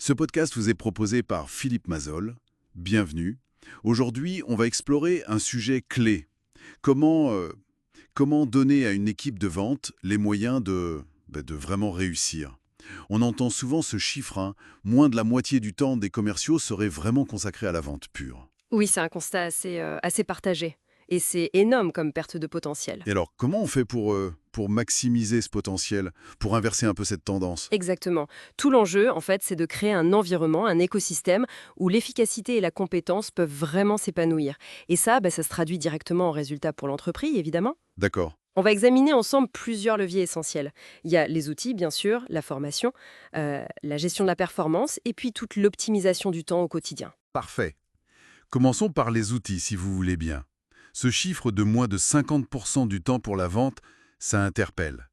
Ce podcast vous est proposé par Philippe Mazol. Bienvenue. Aujourd'hui, on va explorer un sujet clé. Comment, comment donner à une équipe de vente les moyens de vraiment réussir. On entend souvent ce chiffre, hein, moins de la moitié du temps des commerciaux serait vraiment consacré à la vente pure. Oui, c'est un constat assez partagé. Et c'est énorme comme perte de potentiel. Et alors, comment on fait pour maximiser ce potentiel, pour inverser un peu cette tendance? Exactement. Tout l'enjeu, en fait, c'est de créer un environnement, un écosystème où l'efficacité et la compétence peuvent vraiment s'épanouir. Et ça, ça se traduit directement en résultat pour l'entreprise, évidemment. D'accord. On va examiner ensemble plusieurs leviers essentiels. Il y a les outils, bien sûr, la formation, la gestion de la performance et puis toute l'optimisation du temps au quotidien. Parfait. Commençons par les outils, si vous voulez bien. Ce chiffre de moins de 50% du temps pour la vente, ça interpelle.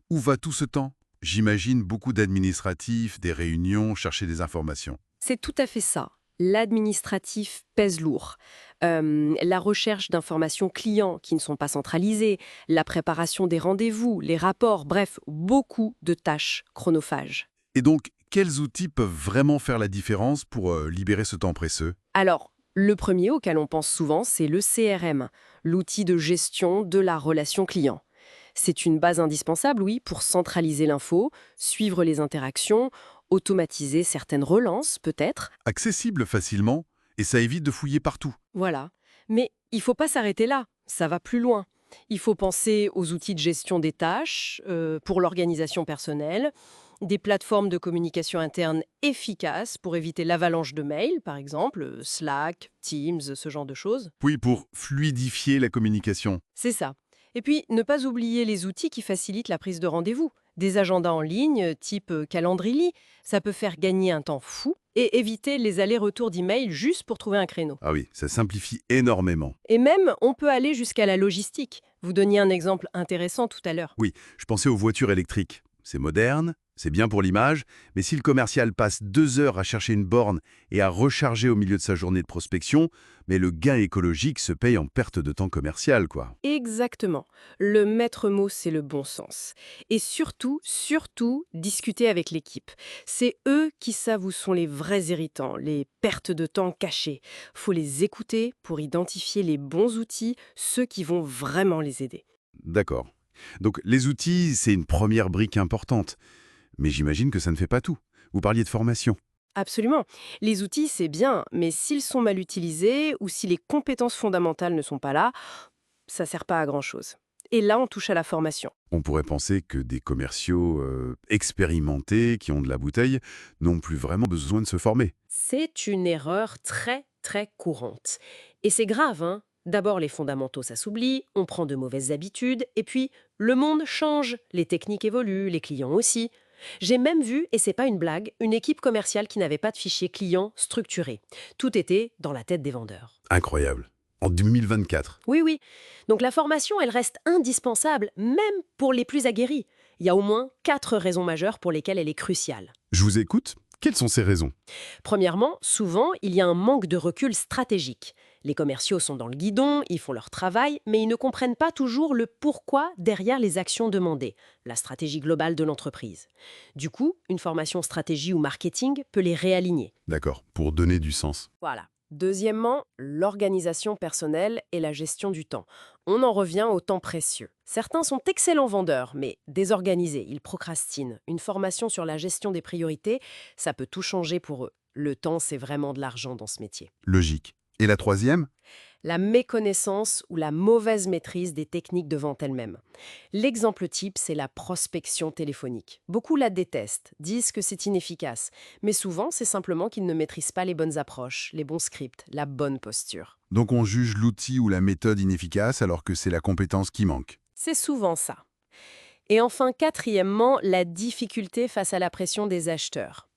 Où va tout ce temps? J'imagine beaucoup d'administratifs, des réunions, chercher des informations. C'est tout à fait ça. L'administratif pèse lourd. La recherche d'informations clients qui ne sont pas centralisées, la préparation des rendez-vous, les rapports, bref, beaucoup de tâches chronophages. Et donc, quels outils peuvent vraiment faire la différence pour libérer ce temps précieux? Alors, le premier auquel on pense souvent, c'est le CRM, l'outil de gestion de la relation client. C'est une base indispensable, oui, pour centraliser l'info, suivre les interactions, automatiser certaines relances, peut-être. Accessible facilement, et ça évite de fouiller partout. Voilà. Mais il ne faut pas s'arrêter là, ça va plus loin. Il faut penser aux outils de gestion des tâches, pour l'organisation personnelle, des plateformes de communication interne efficaces pour éviter l'avalanche de mails, par exemple, Slack, Teams, ce genre de choses. Puis pour fluidifier la communication. C'est ça. Et puis, ne pas oublier les outils qui facilitent la prise de rendez-vous. Des agendas en ligne, type Calendly, ça peut faire gagner un temps fou et éviter les allers-retours d'emails juste pour trouver un créneau. Ah oui, ça simplifie énormément. Et même, on peut aller jusqu'à la logistique. Vous donniez un exemple intéressant tout à l'heure. Oui, je pensais aux voitures électriques. C'est moderne, c'est bien pour l'image, mais si le commercial passe 2 heures à chercher une borne et à recharger au milieu de sa journée de prospection, mais le gain écologique se paye en perte de temps commercial, quoi. Exactement. Le maître mot, c'est le bon sens. Et surtout, discuter avec l'équipe. C'est eux qui savent où sont les vrais irritants, les pertes de temps cachées. Faut les écouter pour identifier les bons outils, ceux qui vont vraiment les aider. D'accord. Donc les outils, c'est une première brique importante. Mais j'imagine que ça ne fait pas tout. Vous parliez de formation. Absolument. Les outils, c'est bien, mais s'ils sont mal utilisés ou si les compétences fondamentales ne sont pas là, ça sert pas à grand-chose. Et là, on touche à la formation. On pourrait penser que des commerciaux expérimentés, qui ont de la bouteille, n'ont plus vraiment besoin de se former. C'est une erreur très courante. Et c'est grave, hein. D'abord, les fondamentaux, ça s'oublie, on prend de mauvaises habitudes, et puis, le monde change, les techniques évoluent, les clients aussi. J'ai même vu, et c'est pas une blague, une équipe commerciale qui n'avait pas de fichier client structuré. Tout était dans la tête des vendeurs. Incroyable. En 2024. Oui, oui. Donc la formation, elle reste indispensable, même pour les plus aguerris. Il y a au moins 4 raisons majeures pour lesquelles elle est cruciale. Je vous écoute. Quelles sont ces raisons? Premièrement, souvent, il y a un manque de recul stratégique. Les commerciaux sont dans le guidon, ils font leur travail, mais ils ne comprennent pas toujours le pourquoi derrière les actions demandées, la stratégie globale de l'entreprise. Du coup, une formation stratégie ou marketing peut les réaligner. D'accord, pour donner du sens. Voilà. Deuxièmement, l'organisation personnelle et la gestion du temps. On en revient au temps précieux. Certains sont excellents vendeurs, mais désorganisés, ils procrastinent. Une formation sur la gestion des priorités, ça peut tout changer pour eux. Le temps, c'est vraiment de l'argent dans ce métier. Logique. Et la troisième? La méconnaissance ou la mauvaise maîtrise des techniques de vente elles-mêmes. L'exemple type, c'est la prospection téléphonique. Beaucoup la détestent, disent que c'est inefficace, mais souvent, c'est simplement qu'ils ne maîtrisent pas les bonnes approches, les bons scripts, la bonne posture. Donc on juge l'outil ou la méthode inefficace alors que c'est la compétence qui manque. C'est souvent ça. Et enfin, quatrièmement, la difficulté face à la pression des acheteurs.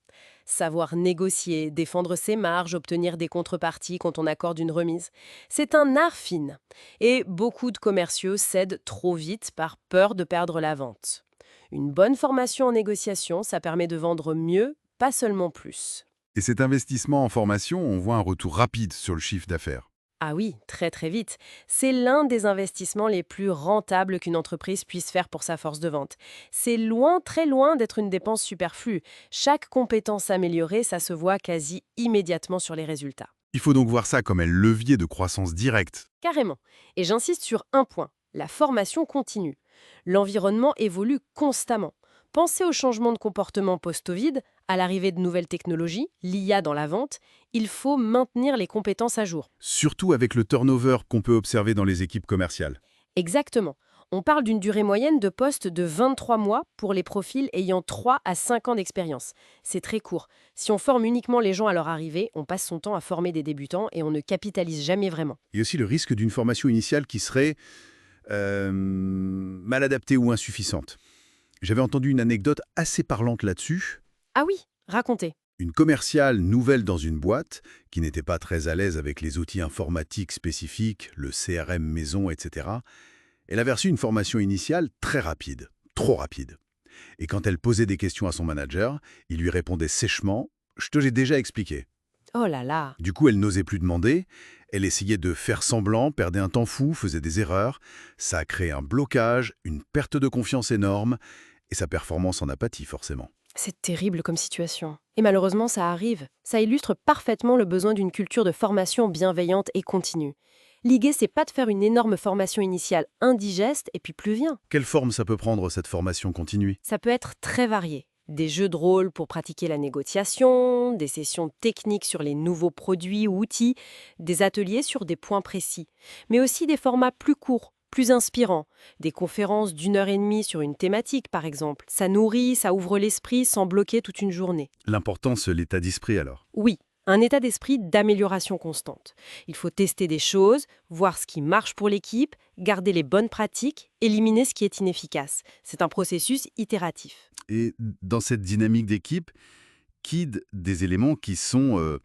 Savoir négocier, défendre ses marges, obtenir des contreparties quand on accorde une remise. C'est un art fin. Et beaucoup de commerciaux cèdent trop vite par peur de perdre la vente. Une bonne formation en négociation, ça permet de vendre mieux, pas seulement plus. Et cet investissement en formation, on voit un retour rapide sur le chiffre d'affaires. Ah oui, très très vite. C'est l'un des investissements les plus rentables qu'une entreprise puisse faire pour sa force de vente. C'est loin, très loin d'être une dépense superflue. Chaque compétence améliorée, ça se voit quasi immédiatement sur les résultats. Il faut donc voir ça comme un levier de croissance directe. Carrément. Et j'insiste sur un point, la formation continue. L'environnement évolue constamment. Pensez au changement de comportement post-Covid, à l'arrivée de nouvelles technologies, l'IA dans la vente. Il faut maintenir les compétences à jour. Surtout avec le turnover qu'on peut observer dans les équipes commerciales. Exactement. On parle d'une durée moyenne de poste de 23 mois pour les profils ayant 3 à 5 ans d'expérience. C'est très court. Si on forme uniquement les gens à leur arrivée, on passe son temps à former des débutants et on ne capitalise jamais vraiment. Il y a aussi le risque d'une formation initiale qui serait mal adaptée ou insuffisante. J'avais entendu une anecdote assez parlante là-dessus. Ah oui, racontez. Une commerciale nouvelle dans une boîte, qui n'était pas très à l'aise avec les outils informatiques spécifiques, le CRM maison, etc., elle avait reçu une formation initiale très rapide, trop rapide. Et quand elle posait des questions à son manager, il lui répondait sèchement « Je te l'ai déjà expliqué ». Oh là là. Du coup, elle n'osait plus demander, elle essayait de faire semblant, perdait un temps fou, faisait des erreurs. Ça a créé un blocage, une perte de confiance énorme, et sa performance en a pâti forcément. C'est terrible comme situation. Et malheureusement, ça arrive. Ça illustre parfaitement le besoin d'une culture de formation bienveillante et continue. L'idée, c'est pas de faire une énorme formation initiale indigeste et puis plus rien. Quelle forme ça peut prendre, cette formation continue? Ça peut être très varié. Des jeux de rôle pour pratiquer la négociation, des sessions techniques sur les nouveaux produits ou outils, des ateliers sur des points précis, mais aussi des formats plus courts, plus inspirants, des conférences d'1 heure et demie sur une thématique par exemple. Ça nourrit, ça ouvre l'esprit sans bloquer toute une journée. L'important, c'est l'état d'esprit alors. Oui, un état d'esprit d'amélioration constante. Il faut tester des choses, voir ce qui marche pour l'équipe, garder les bonnes pratiques, éliminer ce qui est inefficace. C'est un processus itératif. Et dans cette dynamique d'équipe, quid des éléments qui sont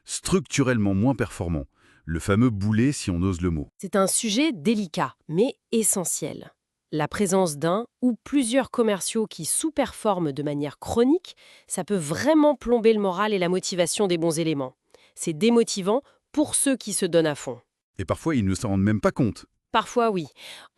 structurellement moins performants? Le fameux boulet, si on ose le mot. C'est un sujet délicat, mais essentiel. La présence d'un ou plusieurs commerciaux qui sous-performent de manière chronique, ça peut vraiment plomber le moral et la motivation des bons éléments. C'est démotivant pour ceux qui se donnent à fond. Et parfois, ils ne s'en rendent même pas compte. Parfois, oui.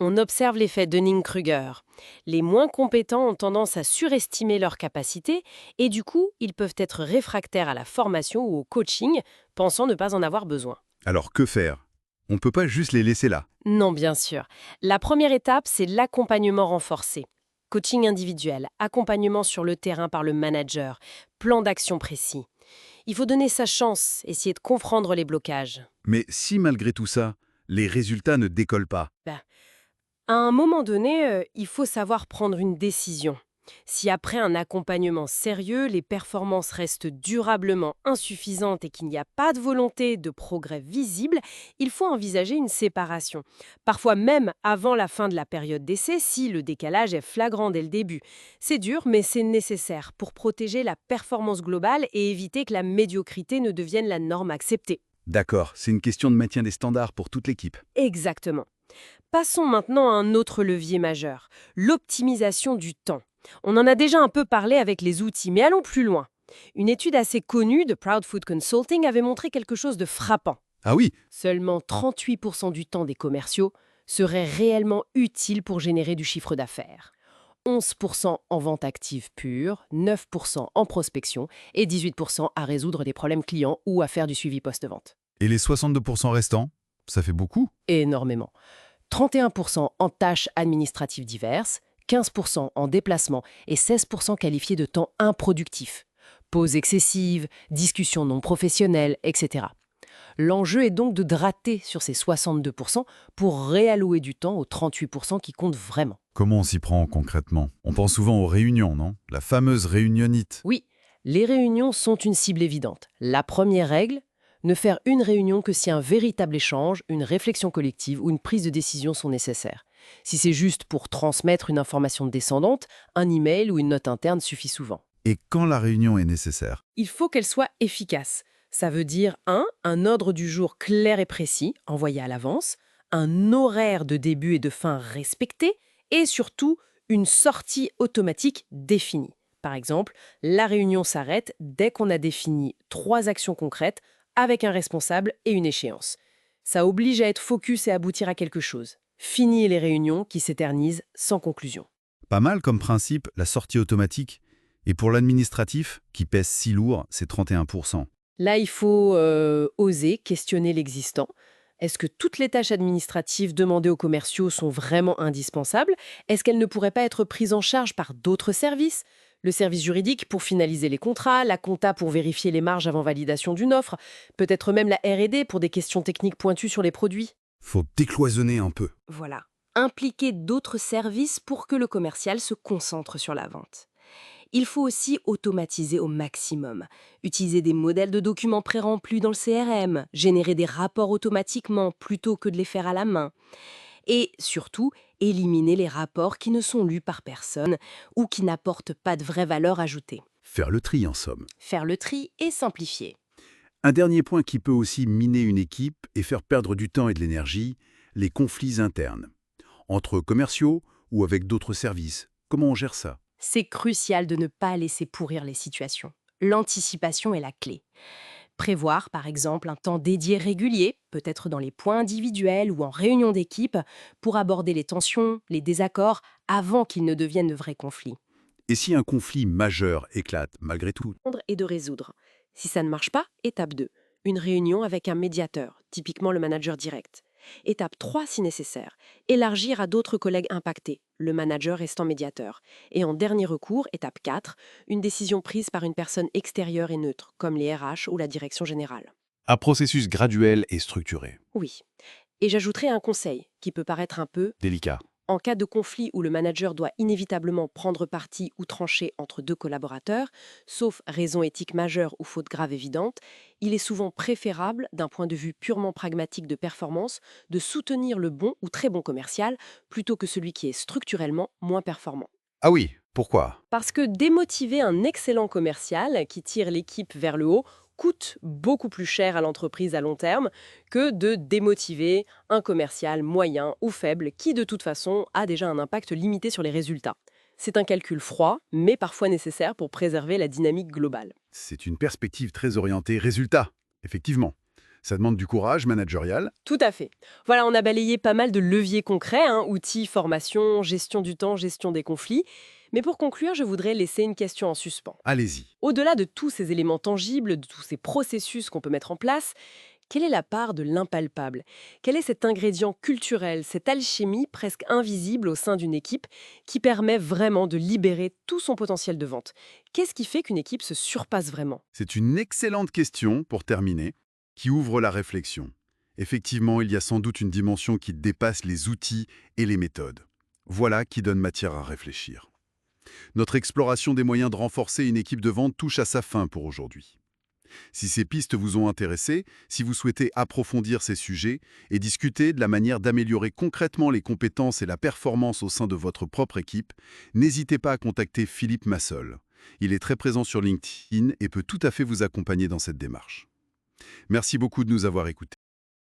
On observe l'effet Dunning-Kruger. Les moins compétents ont tendance à surestimer leurs capacités et du coup, ils peuvent être réfractaires à la formation ou au coaching, pensant ne pas en avoir besoin. Alors que faire? On ne peut pas juste les laisser là. Non, bien sûr. La première étape, c'est l'accompagnement renforcé. Coaching individuel, accompagnement sur le terrain par le manager, plan d'action précis. Il faut donner sa chance, essayer de comprendre les blocages. Mais si malgré tout ça, les résultats ne décollent pas, À un moment donné, il faut savoir prendre une décision. Si après un accompagnement sérieux, les performances restent durablement insuffisantes et qu'il n'y a pas de volonté de progrès visible, il faut envisager une séparation. Parfois même avant la fin de la période d'essai, si le décalage est flagrant dès le début. C'est dur, mais c'est nécessaire pour protéger la performance globale et éviter que la médiocrité ne devienne la norme acceptée. d'accord, c'est une question de maintien des standards pour toute l'équipe. Exactement. Passons maintenant à un autre levier majeur, l'optimisation du temps. On en a déjà un peu parlé avec les outils, mais allons plus loin. Une étude assez connue de Proudfood Consulting avait montré quelque chose de frappant. Ah oui, Seulement 38% du temps des commerciaux serait réellement utile pour générer du chiffre d'affaires. 11% en vente active pure, 9% en prospection et 18% à résoudre des problèmes clients ou à faire du suivi post-vente. et les 62% restants? Ça fait beaucoup. Énormément. 31% en tâches administratives diverses, 15% en déplacement et 16% qualifiés de temps improductif. Pauses excessives, discussions non professionnelles, etc. L'enjeu est donc de gratter sur ces 62% pour réallouer du temps aux 38% qui comptent vraiment. Comment on s'y prend concrètement? On pense souvent aux réunions, non? La fameuse réunionnite. Oui, les réunions sont une cible évidente. La première règle, ne faire une réunion que si un véritable échange, une réflexion collective ou une prise de décision sont nécessaires. Si c'est juste pour transmettre une information descendante, un email ou une note interne suffit souvent. Et quand la réunion est nécessaire? Il faut qu'elle soit efficace. Ça veut dire un ordre du jour clair et précis, envoyé à l'avance, un horaire de début et de fin respecté, et surtout une sortie automatique définie. Par exemple, la réunion s'arrête dès qu'on a défini 3 actions concrètes avec un responsable et une échéance. Ça oblige à être focus et aboutir à quelque chose. Fini les réunions qui s'éternisent sans conclusion. Pas mal comme principe, la sortie automatique. Et pour l'administratif, qui pèse si lourd, c'est 31%. Là, il faut oser questionner l'existant. Est-ce que toutes les tâches administratives demandées aux commerciaux sont vraiment indispensables? Est-ce qu'elles ne pourraient pas être prises en charge par d'autres services? Le service juridique pour finaliser les contrats, la compta pour vérifier les marges avant validation d'une offre, peut-être même la R&D pour des questions techniques pointues sur les produits. Faut décloisonner un peu. Voilà. Impliquer d'autres services pour que le commercial se concentre sur la vente. Il faut aussi automatiser au maximum. Utiliser des modèles de documents pré-remplis dans le CRM, générer des rapports automatiquement plutôt que de les faire à la main. Et surtout, éliminer les rapports qui ne sont lus par personne ou qui n'apportent pas de vraie valeur ajoutée. Faire le tri, en somme. Faire le tri et simplifier. Un dernier point qui peut aussi miner une équipe et faire perdre du temps et de l'énergie, les conflits internes. Entre commerciaux ou avec d'autres services. Comment on gère ça? C'est crucial de ne pas laisser pourrir les situations. L'anticipation est la clé. Prévoir, par exemple, un temps dédié régulier, peut-être dans les points individuels ou en réunion d'équipe, pour aborder les tensions, les désaccords, avant qu'ils ne deviennent de vrais conflits. Et si un conflit majeur éclate, malgré tout? Et de résoudre. Si ça ne marche pas, étape 2. Une réunion avec un médiateur, typiquement le manager direct. Étape 3 si nécessaire. Élargir à d'autres collègues impactés, le manager restant médiateur. Et en dernier recours, étape 4, une décision prise par une personne extérieure et neutre, comme les RH ou la direction générale. Un processus graduel et structuré. Oui. Et j'ajouterai un conseil, qui peut paraître un peu Délicat. en cas de conflit où le manager doit inévitablement prendre parti ou trancher entre deux collaborateurs, sauf raison éthique majeure ou faute grave évidente, il est souvent préférable, d'un point de vue purement pragmatique de performance, de soutenir le bon ou très bon commercial plutôt que celui qui est structurellement moins performant. Ah oui, pourquoi? Parce que démotiver un excellent commercial qui tire l'équipe vers le haut coûte beaucoup plus cher à l'entreprise à long terme que de démotiver un commercial moyen ou faible qui, de toute façon, a déjà un impact limité sur les résultats. C'est un calcul froid, mais parfois nécessaire pour préserver la dynamique globale. C'est une perspective très orientée résultat, effectivement. Ça demande du courage managérial. Tout à fait. Voilà, on a balayé pas mal de leviers concrets, outils, formation, gestion du temps, gestion des conflits. Mais pour conclure, je voudrais laisser une question en suspens. Allez-y. Au-delà de tous ces éléments tangibles, de tous ces processus qu'on peut mettre en place, quelle est la part de l'impalpable? Quel est cet ingrédient culturel, cette alchimie presque invisible au sein d'une équipe qui permet vraiment de libérer tout son potentiel de vente? Qu'est-ce qui fait qu'une équipe se surpasse vraiment? C'est une excellente question, pour terminer, qui ouvre la réflexion. Effectivement, il y a sans doute une dimension qui dépasse les outils et les méthodes. Voilà qui donne matière à réfléchir. Notre exploration des moyens de renforcer une équipe de vente touche à sa fin pour aujourd'hui. Si ces pistes vous ont intéressé, si vous souhaitez approfondir ces sujets et discuter de la manière d'améliorer concrètement les compétences et la performance au sein de votre propre équipe, n'hésitez pas à contacter Philippe Massol. Il est très présent sur LinkedIn et peut tout à fait vous accompagner dans cette démarche. Merci beaucoup de nous avoir écoutés.